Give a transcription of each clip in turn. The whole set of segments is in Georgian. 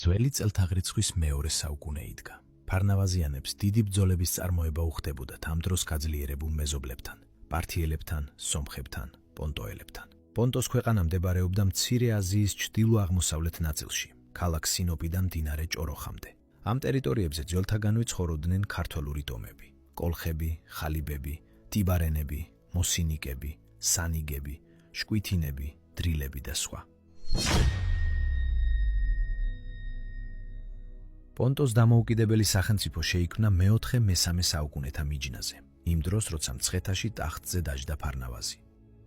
ძველი წელთაღრიცხვის მეორე საუკუნე იდგა. ფარნავაზიანებს დიდი ბრძოლების წარმოება უხდებოდათ ამ დროს გაძლიერებულ მეზობლებთან, პართიელებთან, სომხებთან, პონტოელებთან. პონტოს ქვეყანა მდებარეობდა მცირე აზიის ჩრდილო-აღმოსავლეთ ნაწილში, ქალაქ სინოპიდან მდინარე ჭოროხამდე. ამ ტერიტორიებზე ძველთაგანვე ცხოვრობდნენ ქართველური ტომები, კოლხები, ხალიბები, ტიბარენები, მოსინიკები, სანიგები, შკვითინები, დრილები და სხვა. პონტოს დამოუკიდებელი სახელმწიფო შეიქმნა მე-3-მე-3 საუკუნეთა მიჯნაზე, იმ დროს, როცა მცხეთაში ტახტზე დაჯდა ფარნავაზი.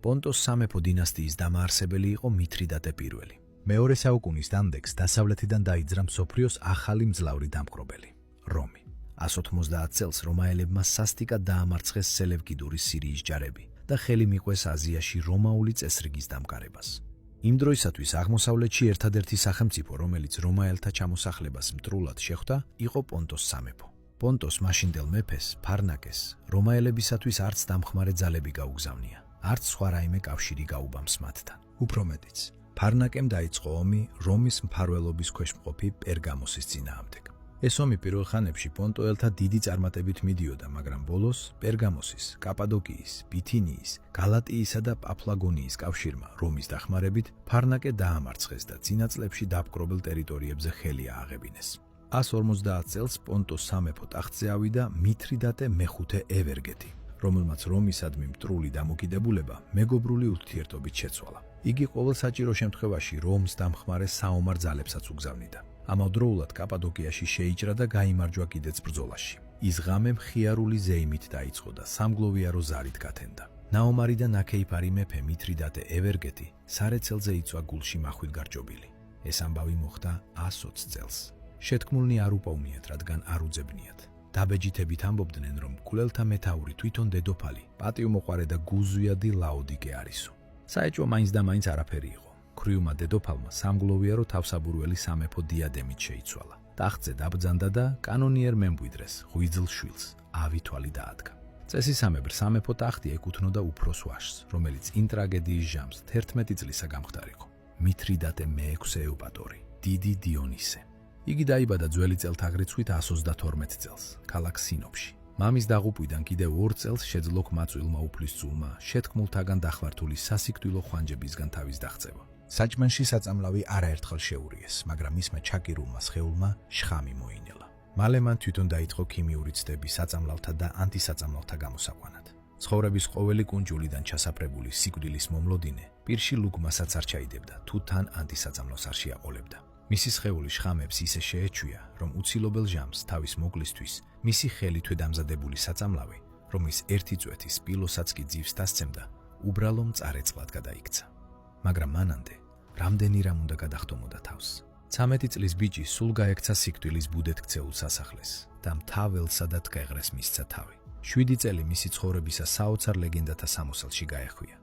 პონტოს სამეფო დინასტიის დამაარსებელი იყო მითრიდატე I. მეორე საუკუნის დამდეგს დასავლეთიდან დაიძრა მსოფლიოს ახალი მძლავრი დამპყრობელი რომი. 190 წელს რომაელებმა სასტიკად დაამარცხეს სელევკიდური სირიის ჯარები და ხელი მიყვეს აზიაში რომაული წესრიგის დამყარებას. იმ დროისათვის აღმოსავლეთში ერთადერთი სახელმწიფო, რომელიც რომაელთა ჩამოსახლებას მტრულად შეხვდა, იყო პონტოს სამეფო. პონტოს მაშინდელ მეფეს, ფარნაკეს, რომაელებისათვის არც დამხმარე ძალები გაუგზავნია, არც სხვა რაიმე კავშირი გაუბამს მათთან. უფრო მეტიც, ფარნაკემ დაიწყო ომი რომის მფარველობის ქვეშ მყოფი პერგამოსის წინააღმდეგ. ეს ომი პირველ ხანებში პონტოელთა დიდი წარმატებით მიდიოდა, მაგრამ ბოლოს პერგამოსის, კაპადოკიის, ბითინიის, გალატიისა და პაფლაგონიის კავშირმა რომის დახმარებით ფარნაკე დაამარცხეს და წინა წლებში დაპყრობილ ტერიტორიებზე ხელი ააღებინეს. 150 წელს პონტოს სამეფო ტახტზე ავიდა მითრიდატე მე-5 ევერგეტი, რომელმაც რომისადმი მტრული დამოკიდებულება მეგობრული ურთიერთობით შეცვალა. იგი ყოველ საჭირო შემთხვევაში რომს დამხმარე საომარ ძალებსაც უგზავნიდა. ამავდროულად კაპადოკიაში შეიჭრა და გაიმარჯვა კიდეც ბრძოლაში. ის ღამე მხიარული ზეიმით დაიწყო და სამგლოვიარო ზარით გათენდა. ნაომარი და ნაქეიფარი მეფე მითრიდატე ევერგეტი სარეცელზე იწვა გულში მახვილგარჯობილი. ეს ამბავი მოხდა 120 წელს. შეთქმულნი არ უპოვნიათ, რადგან არ უძებნიათ. დაბეჯითებით ამბობდნენ, რომ მკვლელთა მეთაური თვითონ დედოფალი, პატიომოყვარე და გულზვიადი ლაოდიკე არისო. საეჭვო მაინც და მაინც არაფერი იყო. ქრიუმა დედოფალმა სამგლოვიარო თავსაბურველი სამეფო დიადემით შეიცვალა. ტახტზე დაბრძანდა და კანონიერ მემკვიდრეს, ღვიძლ შვილს, ავითვალი დაადგა. წესისამებრ სამეფო ტახტი ეკუთვნოდა უფროს ვაჟს, რომელიც იმ ტრაგედიის ჟამს 11 წლისა გამხდარიყო. მითრიდატე მე-6 ეუპატორი, დიდი დიონისე. იგი დაიბადა ძველი წელთაღრიცხვით 132 წელს, ქალაქ სინოპში. მამის დაღუპვიდან კიდევ 2 წელს შეძლო კმაწვილმა უფლისწულმა შეთქმულთაგან დახმართული სასიკვდილო ხვანჯებისგან თავის დაღწევა. საჭმენში საწამლავი არაერთხელ შეურიეს, მაგრამ მისმა ჩაკირულმა სხეულმა შხამი მოინელა. მალე მან თვითონ დაიწყო ქიმიური ცდები საწამლავთა და ანტისაწამლავთა გამოსაყვანად. ცხოვრების ყოველი კუნჯულიდან ჩასაფრებული სიკვდილის მომლოდინე პირში ლუგმასაც არ ჩაიდებდა, თუ თან ანტისაწამლავს არ შეაყოლებდა. მისი სხეული შხამებს ისე შეეჩვია, რომ უცილობელ ჟამს თავის მოკლისთვის მისი ხელითვე დამზადებული საწამლავი, რომლის ერთი წვეთი სპილოსაც კი ძივს დასცემდა, უბრალო მწარეწყლად გადაიქცა. მაგრამ მანამდე რამდენი რამ უნდა გადახტომოდა თავს. 13 წლის ბიჭი სულ გაექცა სიკვდილის ბუდეთ ქცეულ სასახლეს და მთაველსა და ტყეღრეს მისცა თავი. 7 წელი მისი ცხოვრებისა საოცარ ლეგენდათა სამოსელში გაეხვია.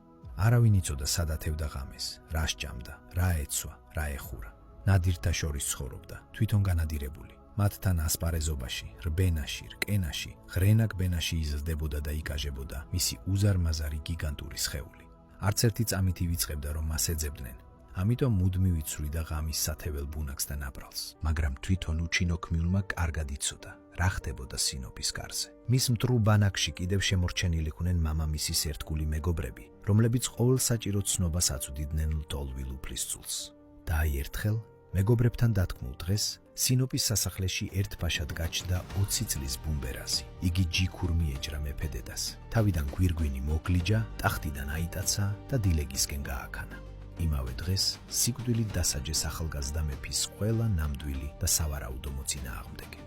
არავინ იცოდა სად ათევდა ღამეს, რა სჭამდა, რა ეცვა, რა ეხურა. ნადირთა შორის ცხოვრობდა, თვითონ განადირებული. მათთან ასპარეზობაში, რბენაში, რკენაში, ღრენაკბენაში იზრდებოდა და იკაჟებოდა მისი უზარმაზარი გიგანტური სხეული. არც ერთი წამით ივიწყებდა, რომ მას ეძებდნენ. ამიტომ მუდმივ იცვლიდა ღამის სათეվել ბუნაკს და ნაპრალს. მაგრამ თვითონ უჩინოქმილმა კარგად იცოდა, რა ხდებოდა სინოპის კარზე. მის მტრულ ბანაკში კიდევ შემორჩენილიყვნენ მამამისის ერთგული მეგობრები, რომლებიც ყოველ საჭირო ცნობას აწვდიდნენ ლტოლვილ უფლისწულს. და აი ერთხელ მეგობრებთან დათქმულ დღეს სინოპის სასახლეში ერთ ბაშად გაჩნდა 20 წლის ბუმბერაზი. იგი ჯიქურ მიეჭრა მეფე დედას. თავიდან გვირგვინი მოგლიჯა, ტახტიდან აიტაცა და დილეგისკენ გააქანა. იმავე დღეს სიკვდილით დასაჯეს ახალგაზრდა მეფის ყველა ნამდვილი და სავარაუდო მოწინააღმდეგე.